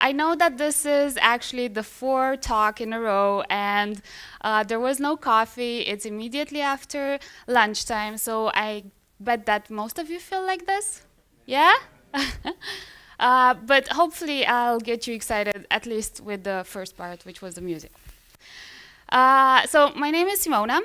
I know that this is actually the fourth talk in a row, and there was no coffee. It's immediately after lunchtime, so I bet that most of you feel like this. Yeah? But hopefully I'll get you excited, at least with the first part, which was the music. So my name is Simona,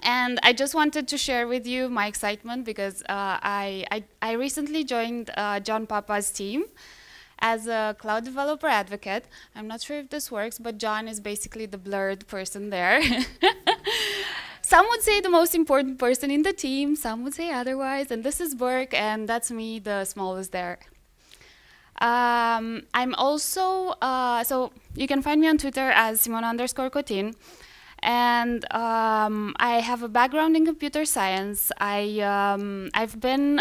and I just wanted to share with you my excitement because I recently joined John Papa's team as a cloud developer advocate. I'm not sure if this works, but John is basically the blurred person there. Some would say the most important person in the team, some would say otherwise, and this is Burke, and that's me, the smallest there. I'm also, so you can find me on Twitter as Simona_Cotin. And I have a background in computer science. I've been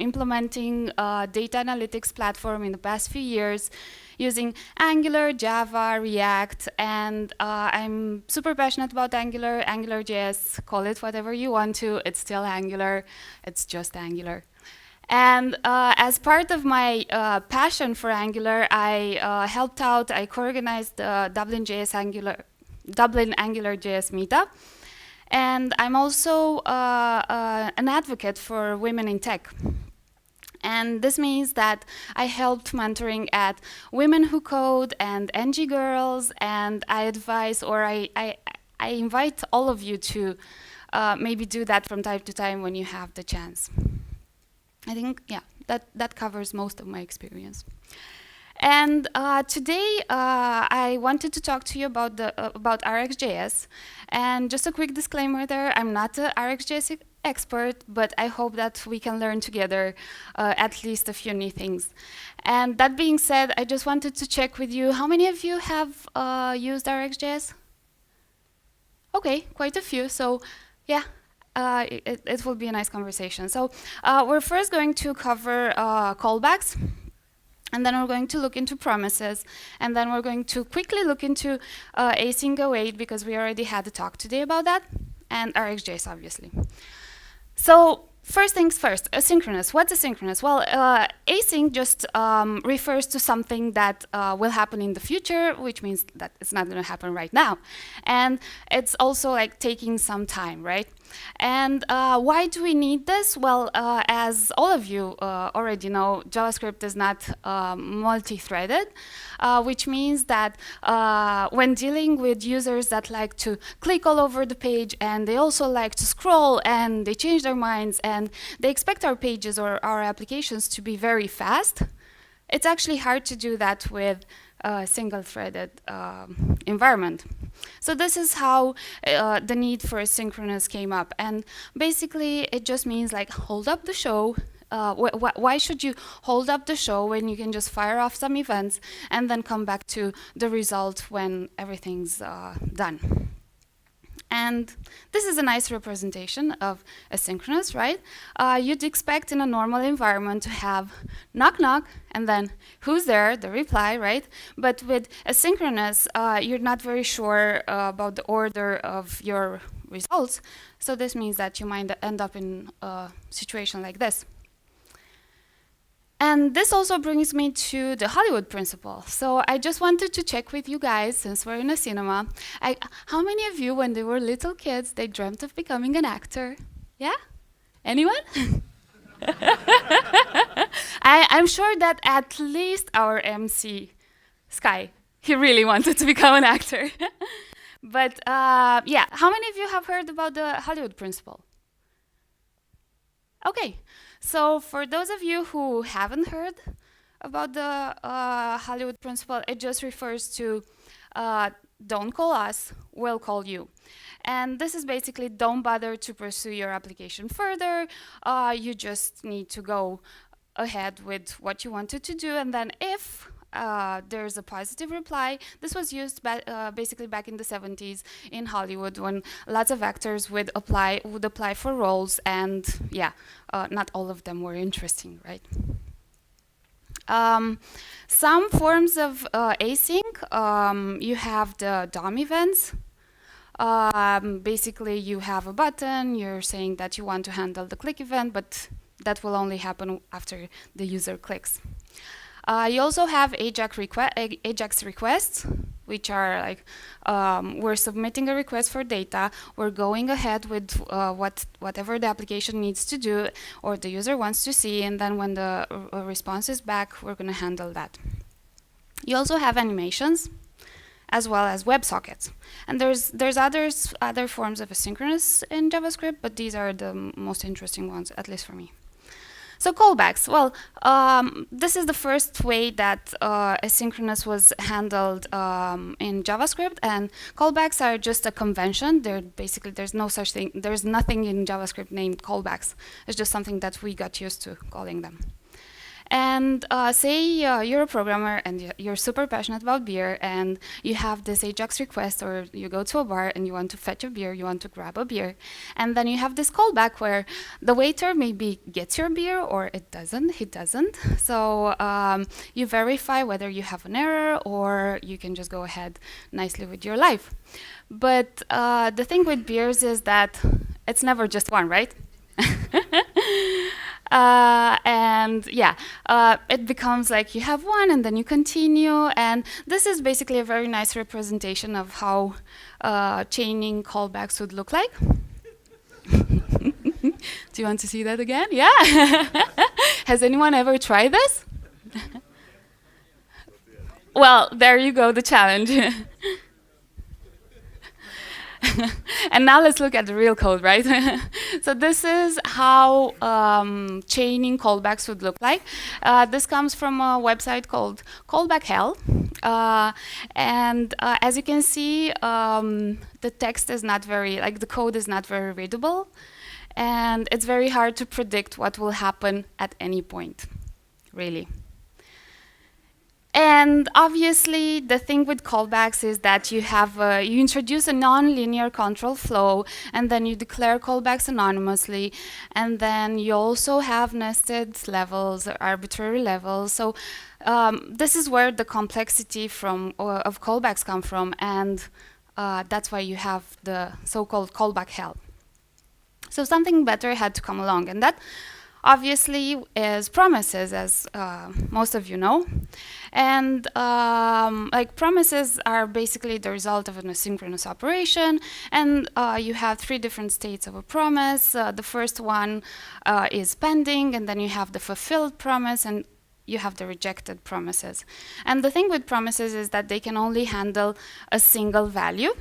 implementing a data analytics platform in the past few years using Angular, Java, React, and I'm super passionate about Angular, AngularJS, call it whatever you want to. It's still Angular. It's just Angular. And as part of my passion for Angular, I helped out, I co-organized the Dublin AngularJS meetup. And I'm also an advocate for women in tech. And this means that I helped mentoring at Women Who Code and NgGirls, and I advise, or I invite all of you to maybe do that from time to time when you have the chance. I think, yeah, that covers most of my experience. And today I wanted to talk to you about RxJS. And just a quick disclaimer there, I'm not a RxJS expert, but I hope that we can learn together at least a few new things. And that being said, I just wanted to check with you, how many of you have used RxJS? Okay, quite a few, so yeah. It will be a nice conversation. So we're first going to cover callbacks, and then we're going to look into promises, and then we're going to quickly look into async await, because we already had a talk today about that, and RxJS, obviously. So first things first, asynchronous. What's asynchronous? Well, async just refers to something that will happen in the future, which means that it's not going to happen right now. And it's also like taking some time, right? And why do we need this? Well, as all of you already know, JavaScript is not multi-threaded, which means that when dealing with users that like to click all over the page, and they also like to scroll, and they change their minds, and they expect our pages or our applications to be very fast, it's actually hard to do that with a single-threaded environment. So this is how the need for asynchronous came up. And basically, it just means like hold up the show. Why should you hold up the show when you can just fire off some events and then come back to the result when everything's done? And this is a nice representation of asynchronous, right? You'd expect in a normal environment to have knock knock, and then who's there, the reply, right? But with asynchronous, you're not very sure about the order of your results. So this means that you might end up in a situation like this. And this also brings me to the Hollywood principle. So I just wanted to check with you guys, since we're in a cinema, how many of you, when they were little kids, they dreamt of becoming an actor? Yeah? Anyone? I'm sure that at least our MC, Sky, he really wanted to become an actor. But yeah, how many of you have heard about the Hollywood principle? Okay, so for those of you who haven't heard about the Hollywood principle, it just refers to don't call us, we'll call you. And this is basically don't bother to pursue your application further. You just need to go ahead with what you wanted to do, and then if there's a positive reply. This was used basically back in the 70s in Hollywood, when lots of actors would apply for roles, and yeah, not all of them were interesting, right? Some forms of async, you have the DOM events. Basically, you have a button, you're saying that you want to handle the click event, but that will only happen after the user clicks. You also have Ajax requests, which are like, we're submitting a request for data, we're going ahead with whatever the application needs to do or the user wants to see, and then when the response is back, we're going to handle that. You also have animations, as well as WebSockets. And there's other forms of asynchronous in JavaScript, but these are the most interesting ones, at least for me. So callbacks. Well, this is the first way that asynchronous was handled in JavaScript, and callbacks are just a convention. They're basically, there's no such thing, there's nothing in JavaScript named callbacks. It's just something that we got used to calling them. And say you're a programmer and you're super passionate about beer, and you have this Ajax request, or you go to a bar and you want to fetch a beer, you want to grab a beer, and then you have this callback where the waiter maybe gets your beer or he doesn't. So you verify whether you have an error, or you can just go ahead nicely with your life. But the thing with beers is that it's never just one, right? And yeah, it becomes like you have one and then you continue, and this is basically a very nice representation of how chaining callbacks would look like. Do you want to see that again? Yeah. Has anyone ever tried this? Well, there you go, the challenge. And now let's look at the real code, right? So this is how chaining callbacks would look like. This comes from a website called Callback Hell. And as you can see, the text is not very, like the code is not very readable. And it's very hard to predict what will happen at any point, really. And obviously, the thing with callbacks is that you have you introduce a non-linear control flow, and then you declare callbacks anonymously, and then you also have nested levels, or arbitrary levels. So this is where the complexity of callbacks come from, and that's why you have the so-called callback hell. So something better had to come along, and that obviously is promises, as most of you know. And like promises are basically the result of an asynchronous operation, and you have 3 different states of a promise. The first one is pending, and then you have the fulfilled promise, and you have the rejected promises. And the thing with promises is that they can only handle a single value.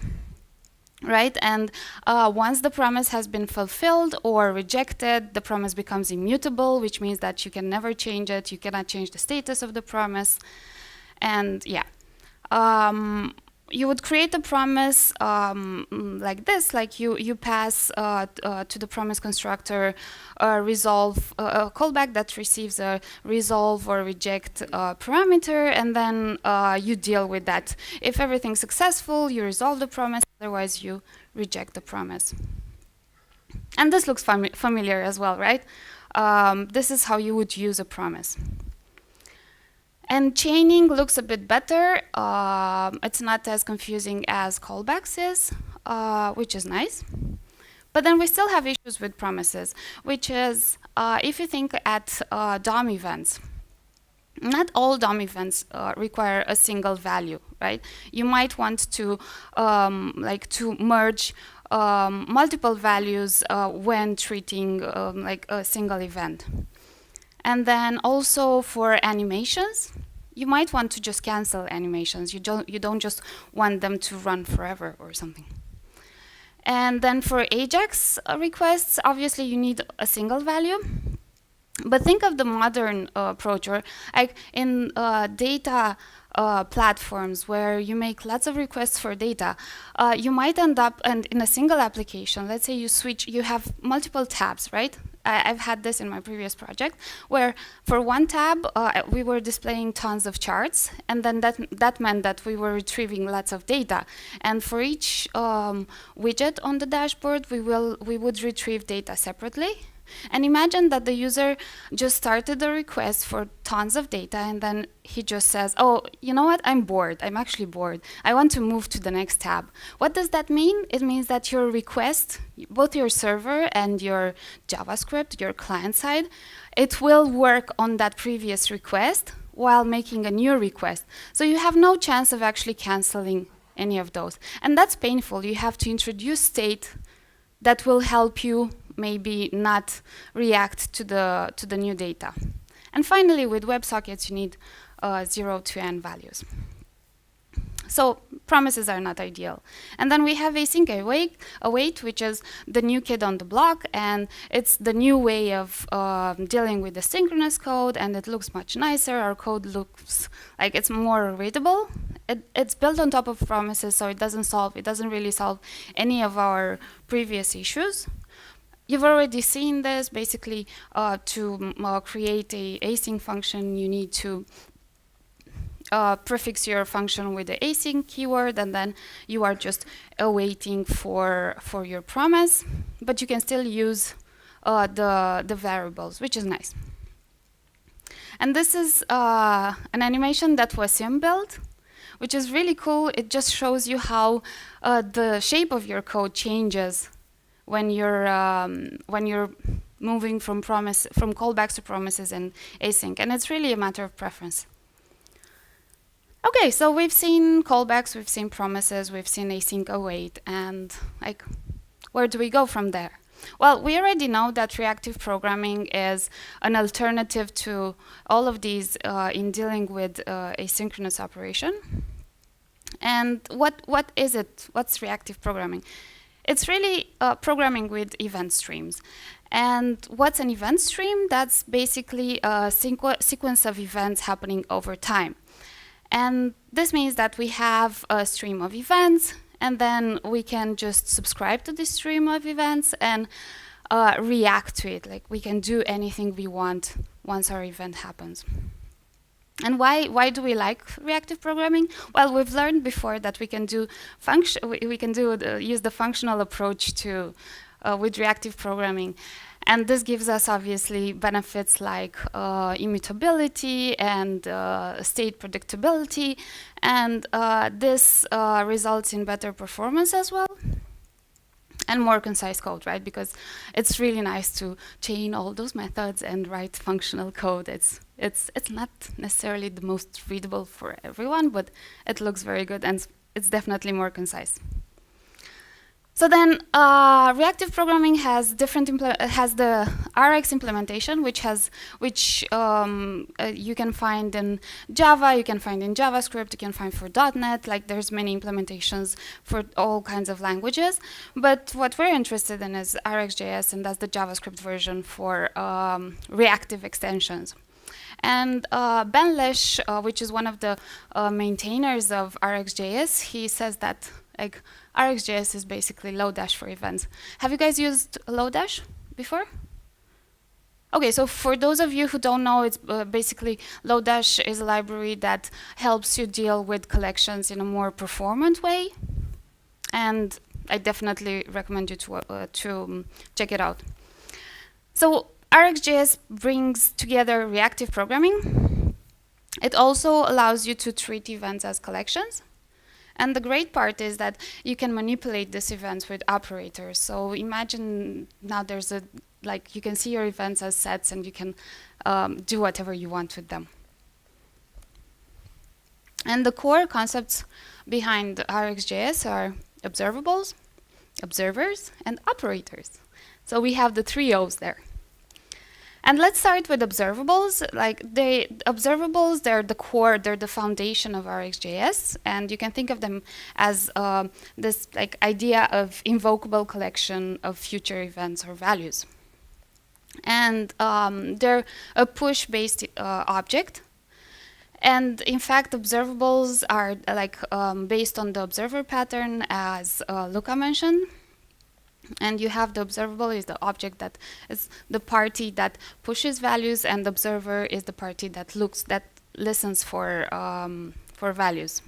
Right, and once the promise has been fulfilled or rejected, the promise becomes immutable, which means that you can never change it. You cannot change the status of the promise. And yeah, you would create a promise like this, like you pass to the promise constructor a resolve, a callback that receives a resolve or reject parameter, and then you deal with that. If everything's successful, you resolve the promise, otherwise you reject the promise. And this looks familiar as well, right? This is how you would use a promise. And chaining looks a bit better. It's not as confusing as callbacks is, which is nice. But then we still have issues with promises, which is if you think at DOM events, not all DOM events require a single value, right? You might want to like to merge multiple values when treating like a single event. And then also for animations, you might want to just cancel animations. You don't just want them to run forever or something. And then for Ajax requests, obviously you need a single value. But think of the modern approach, or like in data platforms where you make lots of requests for data, you might end up in a single application. Let's say you have multiple tabs, right? I've had this in my previous project, where for one tab, we were displaying tons of charts, and then that meant that we were retrieving lots of data. And for each widget on the dashboard, we would retrieve data separately. And imagine that the user just started a request for tons of data, and then he just says, oh, you know what, I'm bored. I'm actually bored. I want to move to the next tab. What does that mean? It means that your request, both your server and your JavaScript, your client side, it will work on that previous request while making a new request. So you have no chance of actually canceling any of those. And that's painful. You have to introduce state that will help you maybe not react to the new data. And finally, with WebSockets, you need 0 to n values. So promises are not ideal. And then we have async await, which is the new kid on the block, and it's the new way of dealing with the synchronous code, and it looks much nicer. Our code looks like it's more readable. It's built on top of promises, so it doesn't really solve any of our previous issues. You've already seen this. Basically, to create a async function, you need to prefix your function with the async keyword, and then you are just awaiting for your promise, but you can still use the variables, which is nice. And this is an animation that Wasim built, which is really cool. It just shows you how the shape of your code changes when you're moving from callbacks to promises and async, and it's really a matter of preference. Okay, so we've seen callbacks, we've seen promises, we've seen async await, and like, where do we go from there? Well, we already know that reactive programming is an alternative to all of these in dealing with asynchronous operation. And what is it? What's reactive programming? It's really programming with event streams. And what's an event stream? That's basically a sequence of events happening over time. And this means that we have a stream of events, and then we can just subscribe to this stream of events and react to it. Like, we can do anything we want once our event happens. And why do we like reactive programming? Well, we've learned before that we can do use the functional approach to with reactive programming. And this gives us, obviously, benefits like immutability and state predictability. And this results in better performance as well. And more concise code, right? Because it's really nice to chain all those methods and write functional code. It's not necessarily the most readable for everyone, but it looks very good, and it's definitely more concise. So then, reactive programming has the Rx implementation, which you can find in Java, you can find in JavaScript, you can find for .NET. Like, there's many implementations for all kinds of languages. But what we're interested in is RxJS, and that's the JavaScript version for reactive extensions. And Ben Lesh, which is one of the maintainers of RxJS, he says that like RxJS is basically Lodash for events. Have you guys used Lodash before? Okay, so for those of you who don't know, it's basically Lodash is a library that helps you deal with collections in a more performant way, and I definitely recommend you to check it out. So RxJS brings together reactive programming. It also allows you to treat events as collections. And the great part is that you can manipulate these events with operators. So imagine now you can see your events as sets, and you can do whatever you want with them. And the core concepts behind RxJS are observables, observers, and operators. So we have the 3 O's there. And let's start with observables. Observables, they're the core, they're the foundation of RxJS, and you can think of them as this idea of invocable collection of future events or values. And they're a push-based object. And in fact, observables are based on the observer pattern, as Luca mentioned. And you have the observable is the object that is the party that pushes values, and the observer is the party that listens for values.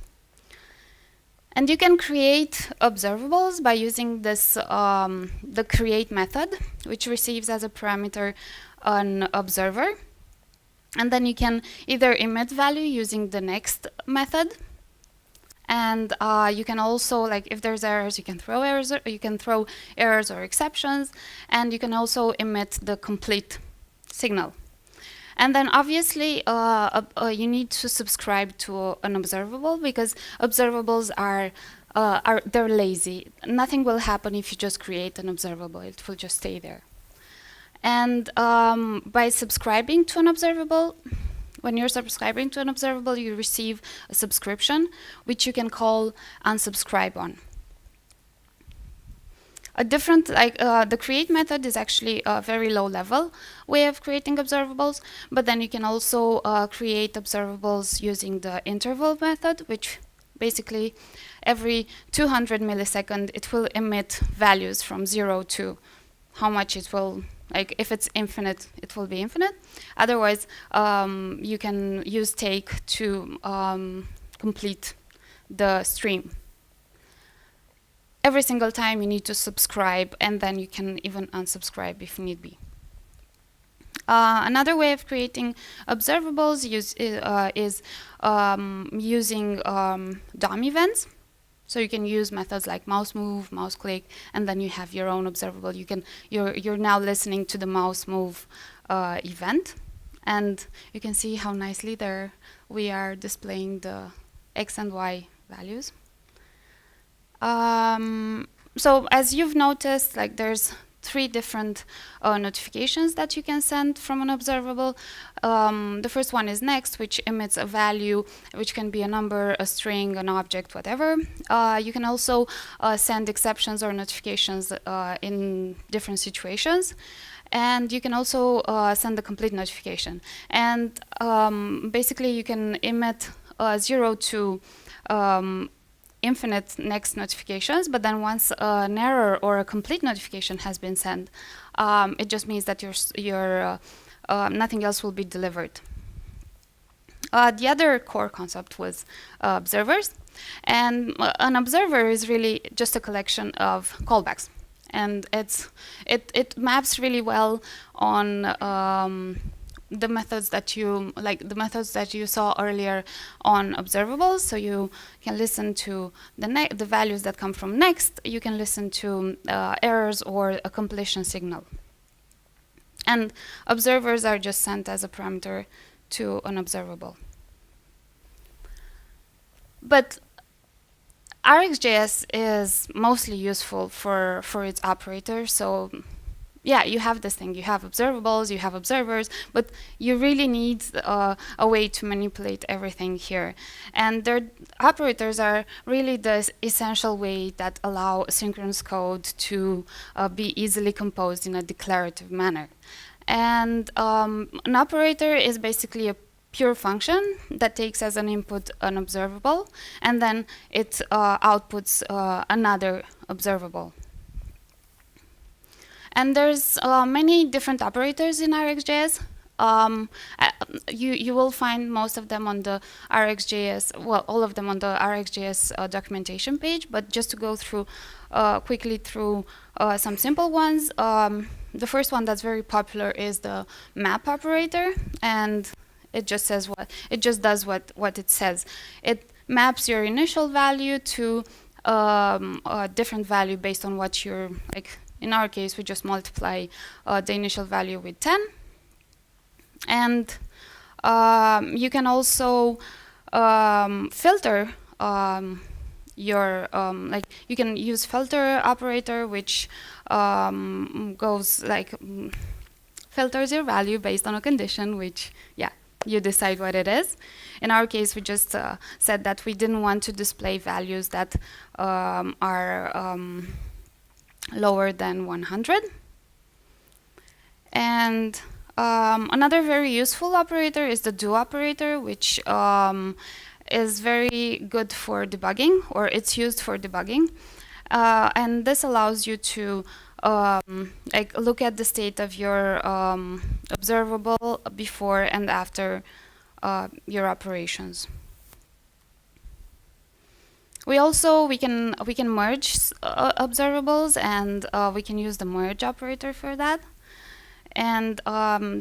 And you can create observables by using this the create method, which receives as a parameter an observer, and then you can either emit value using the next method. And you can also, if there's errors, you can throw errors or exceptions, and you can also emit the complete signal. And then obviously you need to subscribe to an observable, because observables they're lazy. Nothing will happen if you just create an observable. It will just stay there. And by subscribing to an observable, when you're subscribing to an observable, you receive a subscription, which you can call unsubscribe on. A different, the create method is actually a very low level way of creating observables, but then you can also create observables using the interval method, which basically every 200 milliseconds it will emit values from 0 to how much it will, like if it's infinite, it will be infinite. Otherwise, you can use take to complete the stream. Every single time you need to subscribe, and then you can even unsubscribe if need be. Another way of creating observables is using DOM events. So you can use methods like mouse move, mouse click, and then you have your own observable. You're now listening to the mouse move event, and you can see how nicely there we are displaying the X and Y values. So as you've noticed, like there's 3 different notifications that you can send from an observable. The first one is next, which emits a value, which can be a number, a string, an object, whatever. You can also send exceptions or notifications in different situations. And you can also send a complete notification. And basically you can emit 0 to infinite next notifications, but then once an error or a complete notification has been sent, it just means that nothing else will be delivered. The other core concept was observers, and an observer is really just a collection of callbacks, and it maps really well on the methods that you saw earlier on observables. So you can listen to the values that come from next. You can listen to errors or a completion signal. And observers are just sent as a parameter to an observable. But RxJS is mostly useful for its operator. So yeah, you have this thing. You have observables, you have observers, but you really need a way to manipulate everything here. And their operators are really the essential way that allow synchronous code to be easily composed in a declarative manner. And an operator is basically a pure function that takes as an input an observable, and then it outputs another observable. And there's many different operators in RxJS. You will find most of them on the RxJS, well, all of them on the RxJS documentation page, but just to go through quickly through some simple ones. The first one that's very popular is the map operator, and it just says does what it says. It maps your initial value to a different value based on what you're like. In our case, we just multiply the initial value with 10. And you can also filter your, you can use filter operator, which filters your value based on a condition, which, yeah, you decide what it is. In our case, we just said that we didn't want to display values that are lower than 100. And another very useful operator is the do operator, which is very good for debugging, or it's used for debugging. And this allows you to look at the state of your observable before and after your operations. We can merge observables, and we can use the merge operator for that. And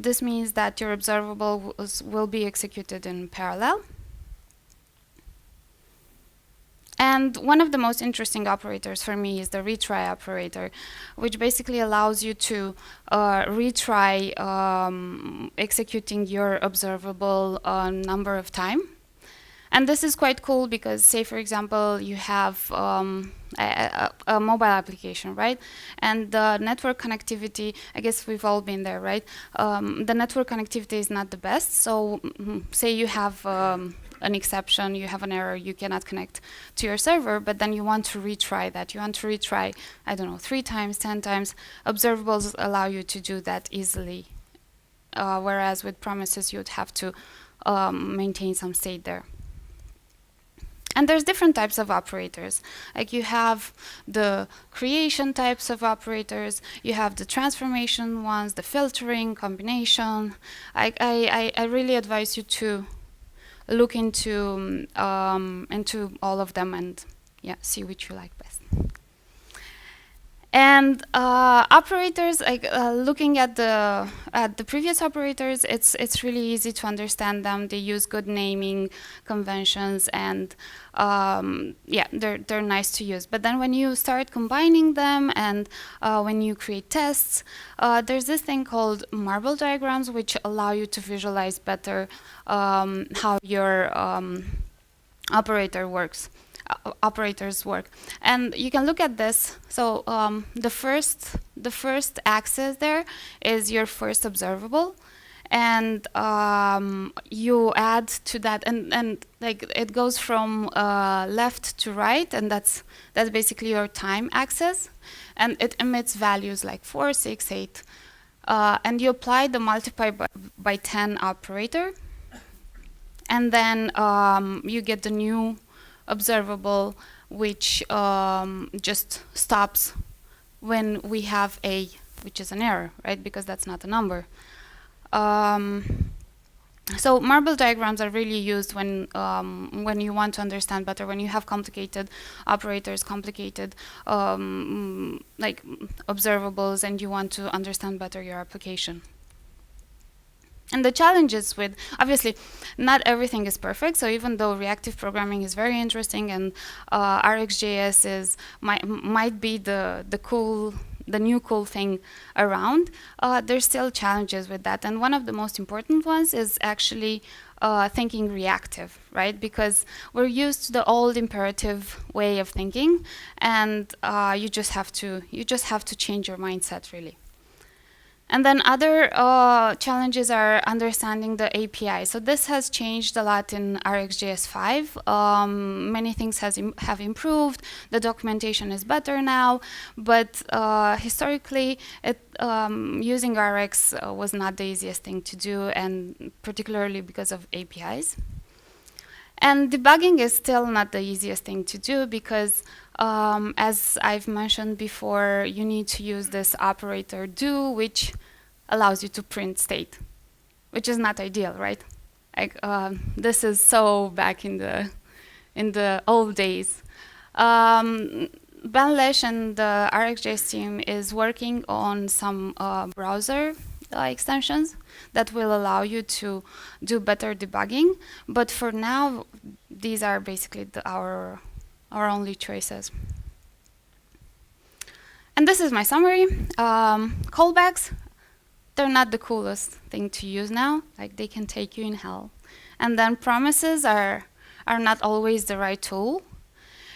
this means that your observable will be executed in parallel. And one of the most interesting operators for me is the retry operator, which basically allows you to retry executing your observable a number of times. And this is quite cool because, say, for example, you have a mobile application, right? And the network connectivity, I guess we've all been there, right? The network connectivity is not the best. So say you have an exception, you have an error, you cannot connect to your server, but then you want to retry that. You want to retry, I don't know, 3 times, 10 times. Observables allow you to do that easily. Whereas with promises, you'd have to maintain some state there. And there's different types of operators. Like you have the creation types of operators, you have the transformation ones, the filtering, combination. I really advise you to look into all of them and see which you like best. And operators, like looking at the previous operators, it's really easy to understand them. They use good naming conventions, and they're nice to use. But then when you start combining them, and when you create tests, there's this thing called marble diagrams, which allow you to visualize better how your operators work. And you can look at this. So the first axis there is your first observable, and you add to that, and like it goes from left to right, and that's basically your time axis, and it emits values like 4, 6, 8, and you apply the multiply by 10 operator, and then you get the new observable, which just stops when we have a, which is an error, right? Because that's not a number. So marble diagrams are really used when you want to understand better, when you have complicated operators, complicated like observables, and you want to understand better your application. And the challenges with, obviously, not everything is perfect. So even though reactive programming is very interesting, and RxJS might be the new cool thing around, there's still challenges with that. And one of the most important ones is actually thinking reactive, right? Because we're used to the old imperative way of thinking, and you just have to change your mindset, really. And then other challenges are understanding the API. So this has changed a lot in RxJS 5. Many things have improved. The documentation is better now, but historically, using Rx was not the easiest thing to do, and particularly because of APIs. And debugging is still not the easiest thing to do because, as I've mentioned before, you need to use this operator do, which allows you to print state, which is not ideal, right? Like this is so back in the old days. Ben Lesh and the RxJS team is working on some browser extensions that will allow you to do better debugging. But for now, these are basically our only choices. And this is my summary. Callbacks, they're not the coolest thing to use now. Like, they can take you in hell. And then promises are not always the right tool.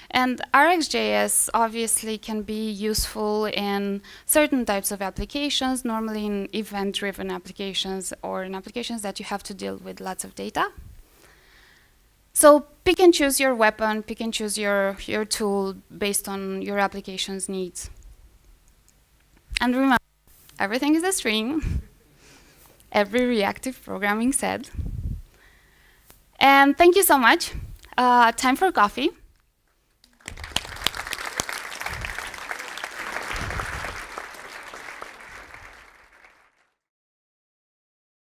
And RxJS obviously can be useful in certain types of applications, normally in event-driven applications or in applications that you have to deal with lots of data. So pick and choose your weapon, pick and choose your tool based on your application's needs. And remember, everything is a string. Every reactive programming said. And thank you so much. Time for coffee.